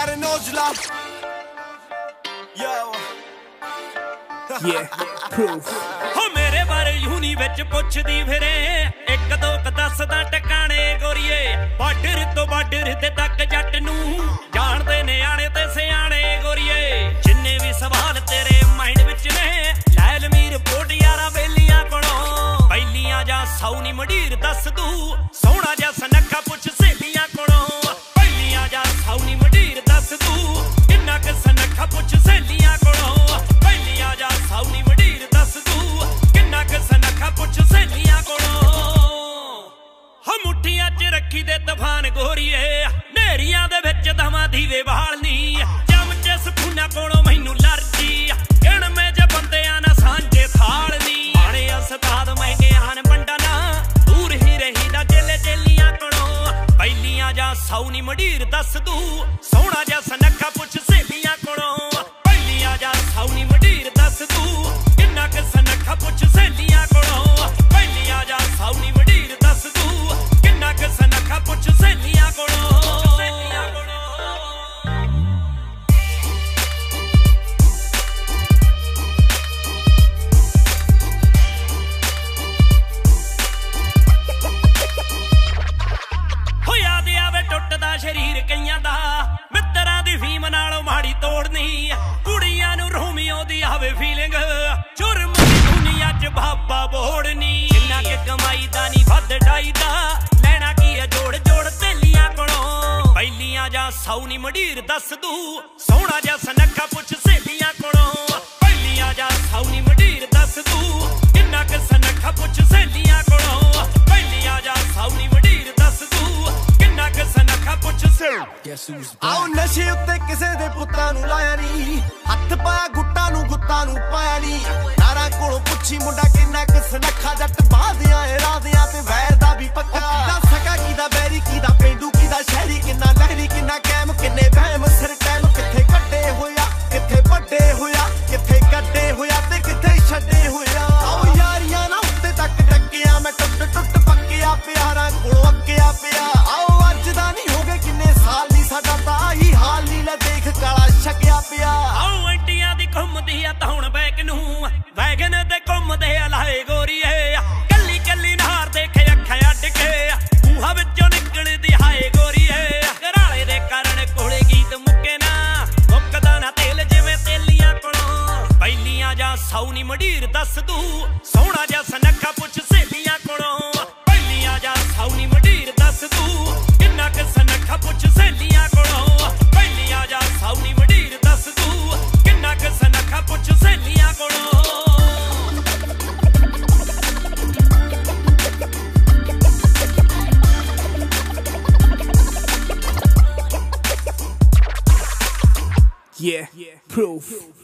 कर नौजला हो मेरे बारे यूनी विच पुछदी फिरे एक दो क दसदा टकाने गोरीए बार्डर तो बार्डर ते तक जट नू जानदे ने आने ते सियाणे गोरीए जिन्ने भी सवाल तेरे माइंड विच ने लैल मीर पोट यारा बेलियां कोलों पहलियां जा सौनी मडीर दस तू सोहना जा सनखा पुछ सहेलियां कोलों पहलियां जा सौनी मडीर दस तू किन्ना क सनखा पुछ सहेलियां कोलों पहलियां जा सौनी मडीर दस तू किन्ना क सनखा पुछ सहेलियां कोलों हम मुठियां च रखी दे तूफान गोरीए नेरियां दे विच दमा दीवे बालनी चमचे सपूना कोलों मैनू लरदी किण में जे बंदियां ना सांझे थालनी माणे उस्ताद महंगे आन बंडा ना दूर ही रही दा चेले चेलियां कोलों पहलियां जा सौनी मडीर दस तू सोहना जा सनखा पुछ सहेलियां कोलों पहलियां जा सौनी मडीर दस तू किन्ना क सनखा पुछ सहेलियां कोलों पहलियां जा सौनी मडीर दस तू किन्ना क सनखा पुछ सहेलियां कोलों टुटदा शरीर कईयां दा मित्तरां दी फीम नालों माड़ी तोड़नी कुड़ियां नू रोमियो दी आवे फीलिंग जुर्म दी दुनिया च बाबा बोड़नी जिन्ना के कमाई दा नी वध डाईदा लैना की है जोड़ जोड़ तेलियां कोलों पहलियां जा सौनी मडीर दस तू सोहना जा सनखा पुछ सहेलियां कोलों पहलियां जा सौनी मडीर दस तू किन्ना क सनखा पुछ सहेलियां कोलों पहलियां जा सौनी मडीर दस तू सनखा पुछ आओ नशे उत्ते किसे दे पुत्तां नू लाया नी हथ पाया गुट्टा नू पाया नी नारा कोलों पुछी मुंडा किन्ना क सनखा जट बादियां रादियां ते वैर दा भी पक्का दा सका कीदा बैरी कीदा पेंडू कीदा शहरी किन्ना लहरी किन्ना कैम किन्ने वहम सिर टाइम किथे कड्डे होया किथे बड्डे होया किथे कड्डे होया ते किथे छड्डे होया आओ यारियां ना उत्ते तक टक्किया मैं टुट टुट पक्किया प्यारा कोलों अक्किया पिया आओ साडा तां ही हाल नी ले देख काला छकिया पिया आओ अंटियां दी घुमदी आ तौण बैग नू वैगन ते घुमदे लाए गोरीए कल्ली कल्ली नार देखे अखां अड्ड के मूहां विचों निकलदी हाए गोरीए घराले दे कारण कोले गीत मुक्के ना मुक्कदा ना तेल जिवें तेलियां कोलों पहलियां जा सौनी मडीर दस तू सोहना जा सनखा पुछ सहेलियां कोलों पहलियां जा सौनी मडीर दस तू किन्ना क सनखा पुछ सहेलियां कोलों पहलियां जा सौनी मडीर दस तू किन्ना क सनखा पुछ सहेलियां कोलों Yeah, proof.